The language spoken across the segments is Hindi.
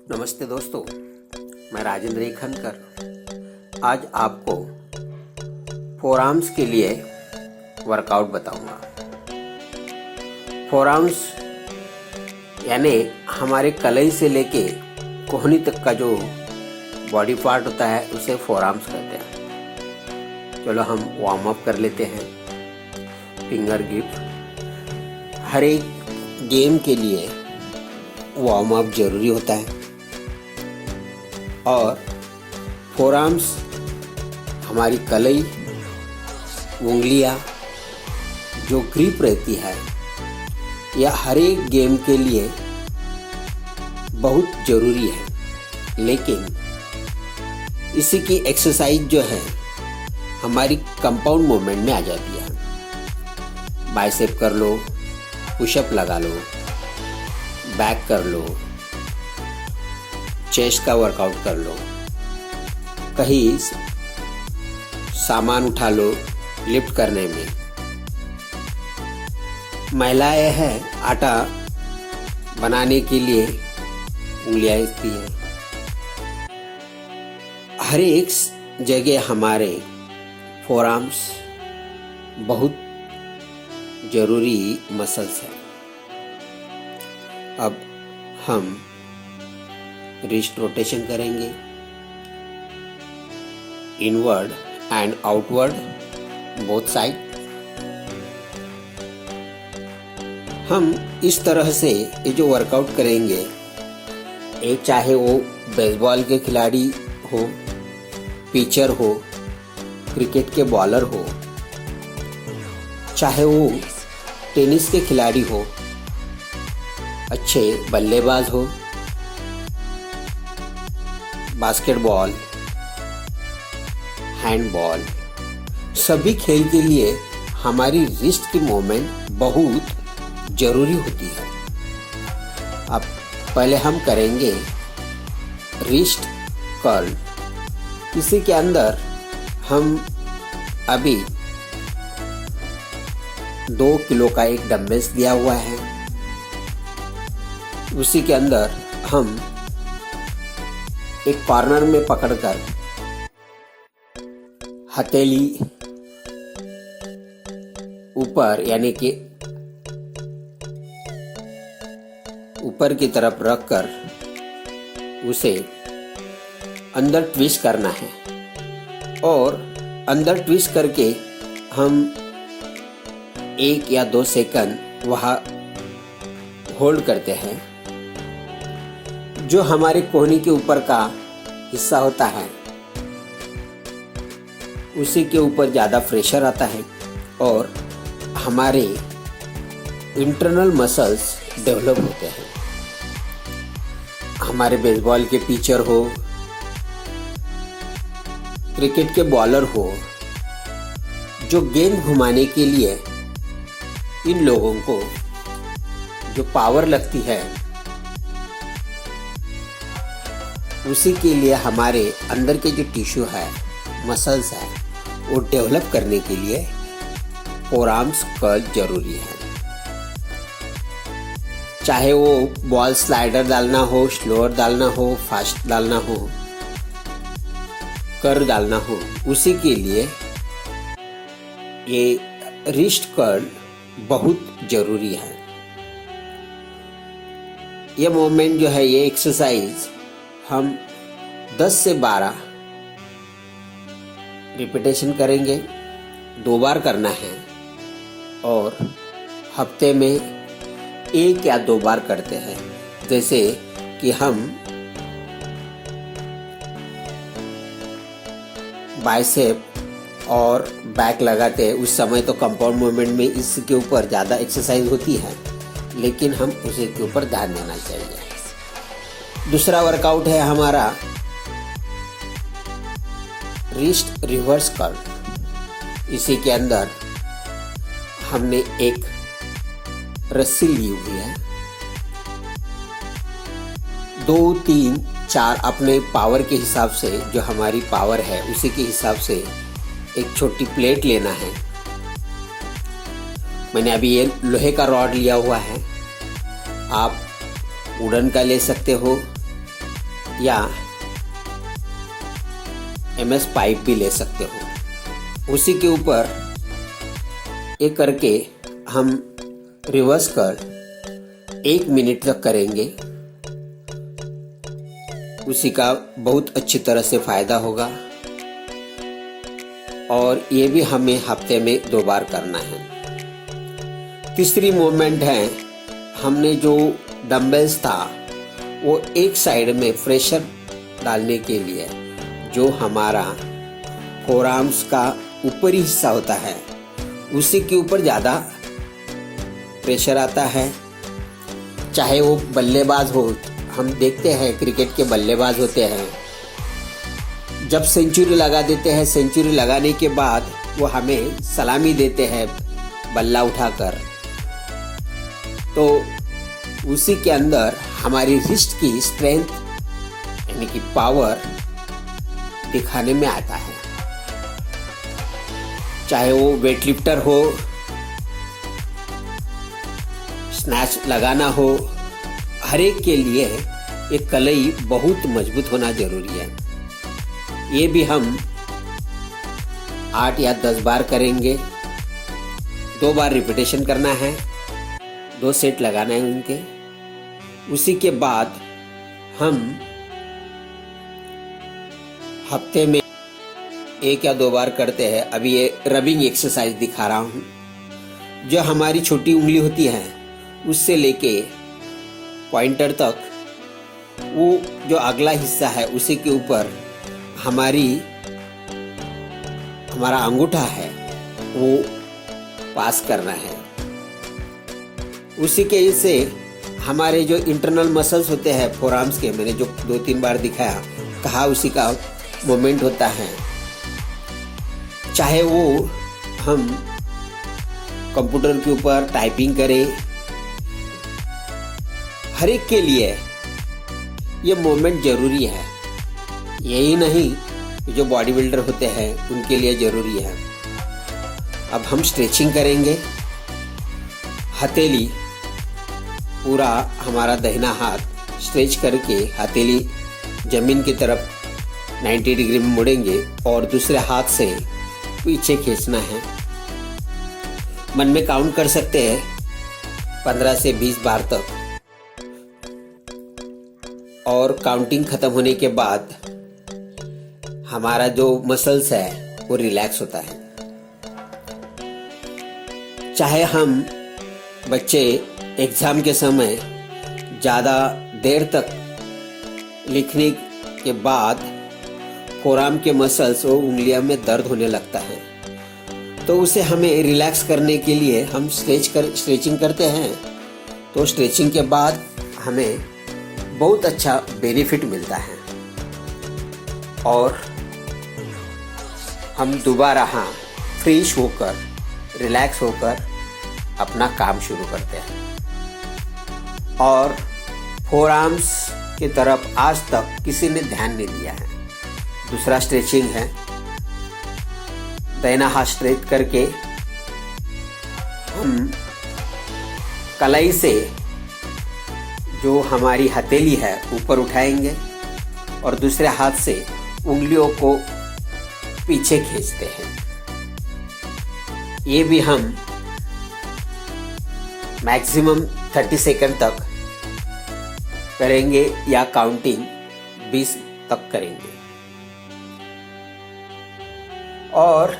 नमस्ते दोस्तों, मैं राजेंद्र खनकर आज आपको फोरआर्म्स के लिए वर्कआउट बताऊंगा। फोरआर्म्स यानी हमारे कलाई से लेके कोहनी तक का जो बॉडी पार्ट होता है उसे फोरआर्म्स कहते हैं। चलो हम वार्म अप कर लेते हैं। फिंगर ग्रिप हर एक गेम के लिए वार्म अप जरूरी होता है और फोरआर्म्स हमारी कलाई, उंगलियां जो ग्रिप रहती है यह हर एक गेम के लिए बहुत ज़रूरी है। लेकिन इसी की एक्सरसाइज जो है हमारी कंपाउंड मूवमेंट में आ जाती है। बाइसेप कर लो, पुशअप लगा लो, बैक कर लो, चेस्ट का वर्कआउट कर लो, कहीं सामान उठा लो लिफ्ट करने में। महिलाएं हैं आटा बनाने के लिए उंगलियां इसती है। हर एक जगह हमारे फोरआर्म्स बहुत जरूरी मसल्स हैं। अब हम रिस्ट रोटेशन करेंगे, inward and outward both side. हम इस तरह से ये जो वर्कआउट करेंगे, एक चाहे वो बेसबॉल के खिलाड़ी हो, पिचर हो, क्रिकेट के बॉलर हो, चाहे वो टेनिस के खिलाड़ी हो, अच्छे बल्लेबाज हो, बास्केटबॉल, हैंडबॉल, सभी खेल के लिए हमारी रिस्ट की मूवमेंट बहुत जरूरी होती है। अब पहले हम करेंगे रिस्ट कर्ल। इसी के अंदर हम अभी 2 किलो का एक डंबल्स दिया हुआ है। उसी के अंदर हम एक कॉर्नर में पकड़कर हथेली ऊपर यानी कि ऊपर की तरफ रखकर उसे अंदर ट्विस्ट करना है और अंदर ट्विस्ट करके हम 1 या 2 सेकंड वहाँ होल्ड करते हैं। जो हमारे कोहनी के ऊपर का हिस्सा होता है उसी के ऊपर ज़्यादा प्रेशर आता है और हमारे इंटरनल मसल्स डेवलप होते हैं। हमारे बेसबॉल के पिचर हो, क्रिकेट के बॉलर हो, जो गेंद घुमाने के लिए इन लोगों को जो पावर लगती है उसी के लिए हमारे अंदर के जो टिश्यू है, मसल्स है, वो डेवलप करने के लिए फोरआर्म्स कर्ल जरूरी है। चाहे वो बॉल स्लाइडर डालना हो, स्लोअर डालना हो, फास्ट डालना हो, कर्ल डालना हो, उसी के लिए ये रिस्ट कर्ल बहुत जरूरी है। ये मूवमेंट जो है, ये एक्सरसाइज हम 10 से 12 रिपीटेशन करेंगे। 2 बार करना है और हफ्ते में 1 या 2 बार करते हैं। जैसे कि हम बाइसेप और बैक लगाते हैं उस समय तो कंपाउंड मूवमेंट में इसके ऊपर ज़्यादा एक्सरसाइज होती है, लेकिन हम उसी के ऊपर ध्यान देना चाहिए। दूसरा वर्कआउट है हमारा रिस्ट रिवर्स कर्ल। इसी के अंदर हमने एक रस्सी ली हुई है, 2, 3, 4 अपने पावर के हिसाब से, जो हमारी पावर है उसी के हिसाब से एक छोटी प्लेट लेना है। मैंने अभी ये लोहे का रॉड लिया हुआ है, आप वुडन का ले सकते हो या MS पाइप भी ले सकते हो। उसी के ऊपर एक करके हम रिवर्स कर 1 मिनट तक करेंगे। उसी का बहुत अच्छी तरह से फायदा होगा और ये भी हमें हफ्ते में 2 बार करना है। तीसरी मूवमेंट है, हमने जो डंबल्स था वो एक साइड में प्रेशर डालने के लिए, जो हमारा फोरआर्म्स का ऊपरी हिस्सा होता है उसी के ऊपर ज़्यादा प्रेशर आता है। चाहे वो बल्लेबाज हो, हम देखते हैं क्रिकेट के बल्लेबाज होते हैं, जब सेंचुरी लगा देते हैं, सेंचुरी लगाने के बाद वो हमें सलामी देते हैं बल्ला उठाकर, तो उसी के अंदर हमारी रिस्ट की स्ट्रेंथ यानी कि पावर दिखाने में आता है। चाहे वो वेट लिफ्टर हो, स्नैच लगाना हो, हर एक के लिए एक कलाई बहुत मजबूत होना जरूरी है। ये भी हम 8 या 10 बार करेंगे। 2 बार रिपीटेशन करना है, 2 सेट लगाना है उनके। उसी के बाद हम हफ्ते में 1 या 2 बार करते हैं। अभी ये रबिंग एक्सरसाइज दिखा रहा हूँ। जो हमारी छोटी उंगली होती है उससे लेके पॉइंटर तक, वो जो अगला हिस्सा है उसी के ऊपर हमारा अंगूठा है वो पास करना है। उसी के से हमारे जो इंटरनल मसल्स होते हैं फोरआर्म्स के, मैंने जो 2-3 बार दिखाया कहा, उसी का मूवमेंट होता है। चाहे वो हम कंप्यूटर के ऊपर टाइपिंग करें, हर एक के लिए ये मूवमेंट जरूरी है। यही नहीं, जो बॉडी बिल्डर होते हैं उनके लिए जरूरी है। अब हम स्ट्रेचिंग करेंगे। हथेली पूरा हमारा दाहिना हाथ स्ट्रेच करके हथेली जमीन की तरफ 90 डिग्री में मुड़ेंगे और दूसरे हाथ से पीछे खींचना है। मन में काउंट कर सकते हैं 15 से 20 बार तक, और काउंटिंग खत्म होने के बाद हमारा जो मसल्स है वो रिलैक्स होता है। चाहे हम बच्चे एग्जाम के समय ज़्यादा देर तक लिखने के बाद फोरआर्म के मसल्स और उंगलियों में दर्द होने लगता है, तो उसे हमें रिलैक्स करने के लिए हम स्ट्रेचिंग करते हैं। तो स्ट्रेचिंग के बाद हमें बहुत अच्छा बेनिफिट मिलता है और हम दोबारा फ्रेश होकर, रिलैक्स होकर अपना काम शुरू करते हैं। और फोरआर्म्स की तरफ आज तक किसी ने ध्यान नहीं दिया है। दूसरा स्ट्रेचिंग है, दाहिना हाथ स्ट्रेट करके हम कलाई से जो हमारी हथेली है ऊपर उठाएंगे और दूसरे हाथ से उंगलियों को पीछे खींचते हैं। ये भी हम मैक्सिमम 30 सेकंड तक करेंगे या काउंटिंग 20 तक करेंगे। और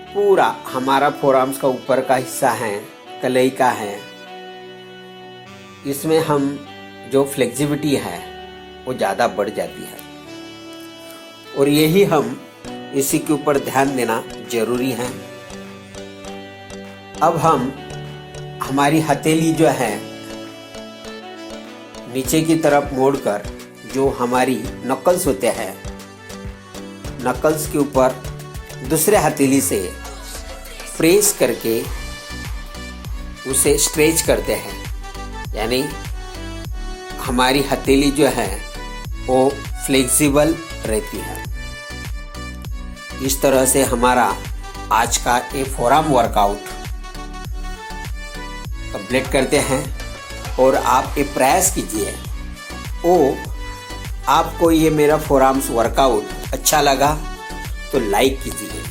पूरा हमारा फोरआर्म्स का ऊपर का हिस्सा है, कलाई का है, इसमें हम जो फ्लेक्सिबिलिटी है वो ज़्यादा बढ़ जाती है और यही हम इसी के ऊपर ध्यान देना जरूरी है। अब हम हमारी हथेली जो है नीचे की तरफ मोड़कर, जो हमारी नकल्स होते हैं, नकल्स के ऊपर दूसरे हथेली से प्रेस करके उसे स्ट्रेच करते हैं। यानी हमारी हथेली जो है वो फ्लेक्सिबल रहती है। इस तरह से हमारा आज का ये फोरआर्म वर्कआउट कंप्लीट करते हैं और आप ये प्रयास कीजिए वो आपको ये मेरा फोर आर्म्स वर्कआउट अच्छा लगा तो लाइक कीजिए।